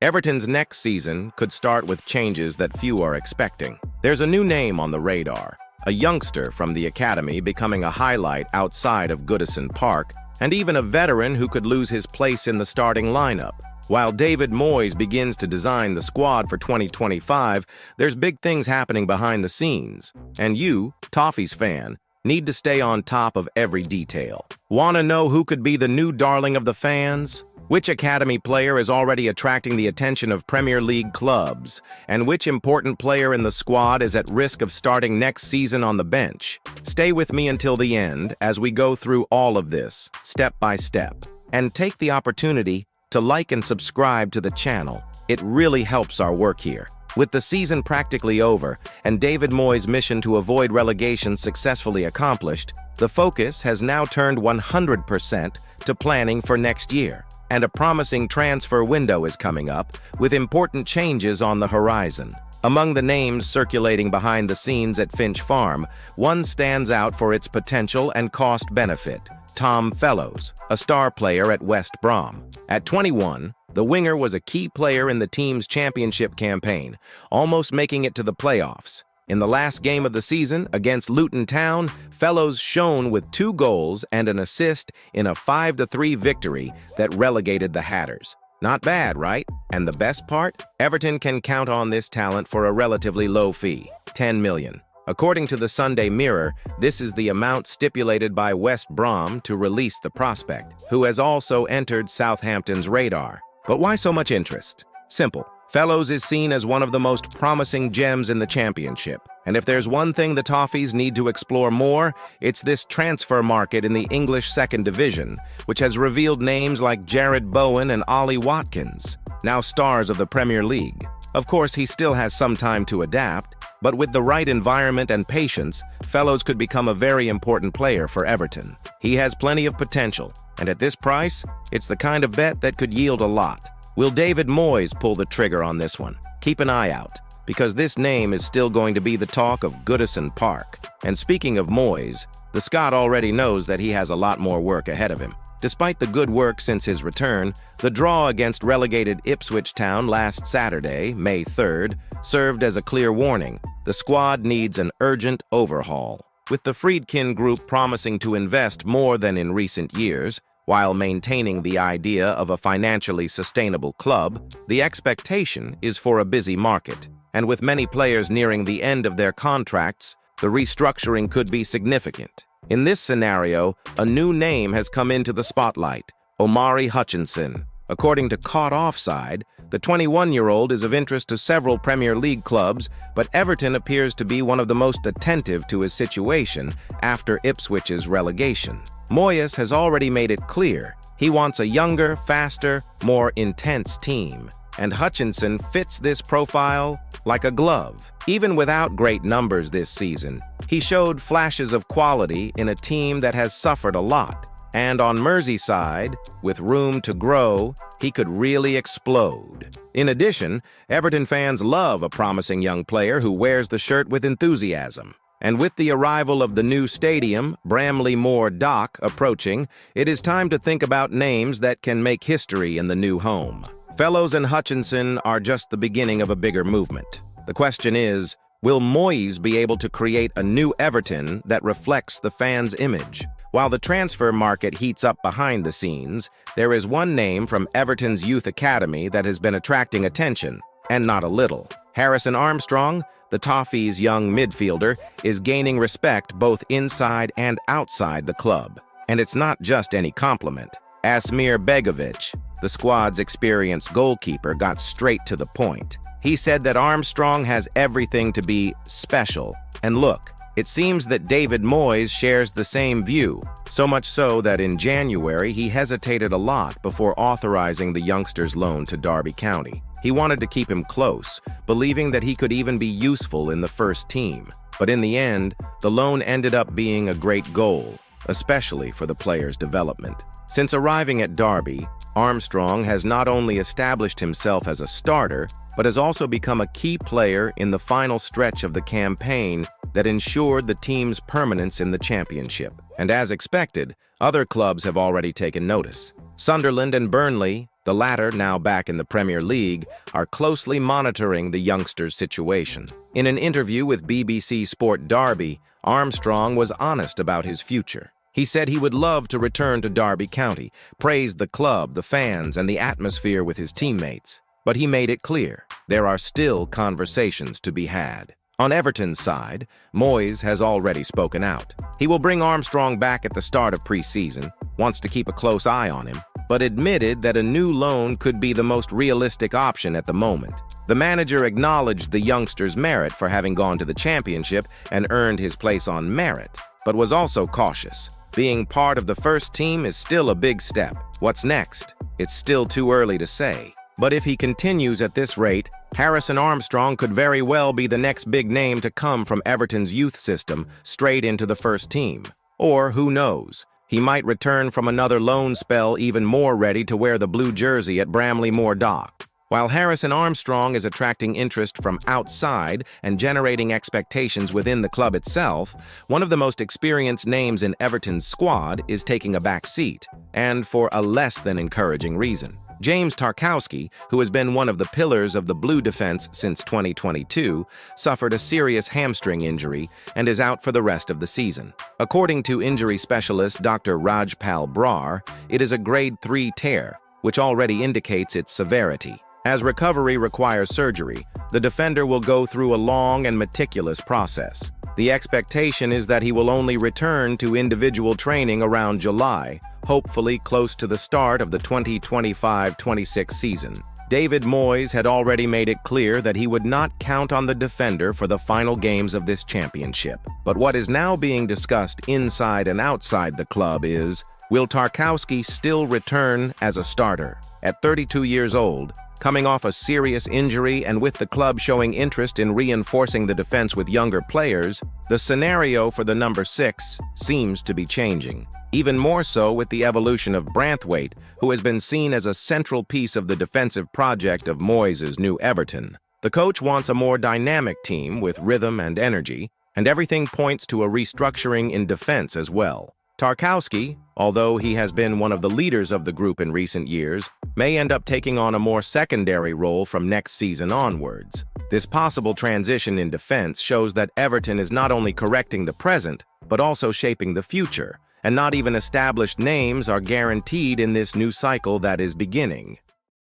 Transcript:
Everton's next season could start with changes that few are expecting. There's a new name on the radar, a youngster from the academy becoming a highlight outside of Goodison Park, and even a veteran who could lose his place in the starting lineup. While David Moyes begins to design the squad for 2025, there's big things happening behind the scenes. And you, Toffees fan, need to stay on top of every detail. Want to know who could be the new darling of the fans? Which academy player is already attracting the attention of Premier League clubs? And which important player in the squad is at risk of starting next season on the bench? Stay with me until the end as we go through all of this, step by step. And take the opportunity to like and subscribe to the channel. It really helps our work here. With the season practically over and David Moyes' mission to avoid relegation successfully accomplished, the focus has now turned 100% to planning for next year. And a promising transfer window is coming up, with important changes on the horizon. Among the names circulating behind the scenes at Finch Farm, one stands out for its potential and cost benefit: Tom Fellows, a star player at West Brom. At 21, the winger was a key player in the team's championship campaign, almost making it to the playoffs. In the last game of the season, against Luton Town, Fellows shone with 2 goals and an assist in a 5-3 victory that relegated the Hatters. Not bad, right? And the best part? Everton can count on this talent for a relatively low fee, $10 million. According to the Sunday Mirror, this is the amount stipulated by West Brom to release the prospect, who has also entered Southampton's radar. But why so much interest? Simple. Fellows is seen as one of the most promising gems in the championship. And if there's one thing the Toffees need to explore more, it's this transfer market in the English Second Division, which has revealed names like Jared Bowen and Ollie Watkins, now stars of the Premier League. Of course, he still has some time to adapt, but with the right environment and patience, Fellows could become a very important player for Everton. He has plenty of potential, and at this price, it's the kind of bet that could yield a lot. Will David Moyes pull the trigger on this one? Keep an eye out, because this name is still going to be the talk of Goodison Park. And speaking of Moyes, the Scot already knows that he has a lot more work ahead of him. Despite the good work since his return, the draw against relegated Ipswich Town last Saturday, May 3rd, served as a clear warning. The squad needs an urgent overhaul. With the Friedkin Group promising to invest more than in recent years, while maintaining the idea of a financially sustainable club, the expectation is for a busy market. And with many players nearing the end of their contracts, the restructuring could be significant. In this scenario, a new name has come into the spotlight: Omari Hutchinson. According to Caught Offside, the 21-year-old is of interest to several Premier League clubs, but Everton appears to be one of the most attentive to his situation after Ipswich's relegation. Moyes has already made it clear he wants a younger, faster, more intense team, and Hutchinson fits this profile like a glove. Even without great numbers this season, he showed flashes of quality in a team that has suffered a lot. And on Merseyside, with room to grow, he could really explode. In addition, Everton fans love a promising young player who wears the shirt with enthusiasm. And with the arrival of the new stadium, Bramley Moore Dock, approaching, it is time to think about names that can make history in the new home. Fellows and Hutchinson are just the beginning of a bigger movement. The question is, will Moyes be able to create a new Everton that reflects the fans' image? While the transfer market heats up behind the scenes, there is one name from Everton's youth academy that has been attracting attention, and not a little. Harrison Armstrong, the Toffees' young midfielder, is gaining respect both inside and outside the club. And it's not just any compliment. Asmir Begovic, the squad's experienced goalkeeper, got straight to the point. He said that Armstrong has everything to be special. And look, it seems that David Moyes shares the same view, so much so that in January he hesitated a lot before authorizing the youngster's loan to Derby County. He wanted to keep him close, believing that he could even be useful in the first team. But in the end, the loan ended up being a great goal, especially for the player's development. Since arriving at Derby, Armstrong has not only established himself as a starter, but has also become a key player in the final stretch of the campaign that ensured the team's permanence in the championship. And as expected, other clubs have already taken notice. Sunderland and Burnley, the latter now back in the Premier League, are closely monitoring the youngster's situation. In an interview with BBC Sport Derby, Armstrong was honest about his future. He said he would love to return to Derby County, praised the club, the fans, and the atmosphere with his teammates. But he made it clear, there are still conversations to be had. On Everton's side, Moyes has already spoken out. He will bring Armstrong back at the start of pre-season, wants to keep a close eye on him, but admitted that a new loan could be the most realistic option at the moment. The manager acknowledged the youngster's merit for having gone to the championship and earned his place on merit, but was also cautious. Being part of the first team is still a big step. What's next? It's still too early to say. But if he continues at this rate, Harrison Armstrong could very well be the next big name to come from Everton's youth system straight into the first team. Or, who knows, he might return from another loan spell even more ready to wear the blue jersey at Bramley Moor Dock. While Harrison Armstrong is attracting interest from outside and generating expectations within the club itself, one of the most experienced names in Everton's squad is taking a back seat, and for a less than encouraging reason. James Tarkowski, who has been one of the pillars of the Blue defense since 2022, suffered a serious hamstring injury and is out for the rest of the season. According to injury specialist Dr. Rajpal Brar, it is a grade 3 tear, which already indicates its severity. As recovery requires surgery, the defender will go through a long and meticulous process. The expectation is that he will only return to individual training around July, hopefully close to the start of the 2025-26 season. David Moyes had already made it clear that he would not count on the defender for the final games of this championship. But what is now being discussed inside and outside the club is, will Tarkowski still return as a starter? At 32 years old, coming off a serious injury and with the club showing interest in reinforcing the defense with younger players, the scenario for the number 6 seems to be changing. Even more so with the evolution of Branthwaite, who has been seen as a central piece of the defensive project of Moyes' new Everton. The coach wants a more dynamic team with rhythm and energy, and everything points to a restructuring in defense as well. Tarkowski, although he has been one of the leaders of the group in recent years, may end up taking on a more secondary role from next season onwards. This possible transition in defense shows that Everton is not only correcting the present, but also shaping the future, and not even established names are guaranteed in this new cycle that is beginning.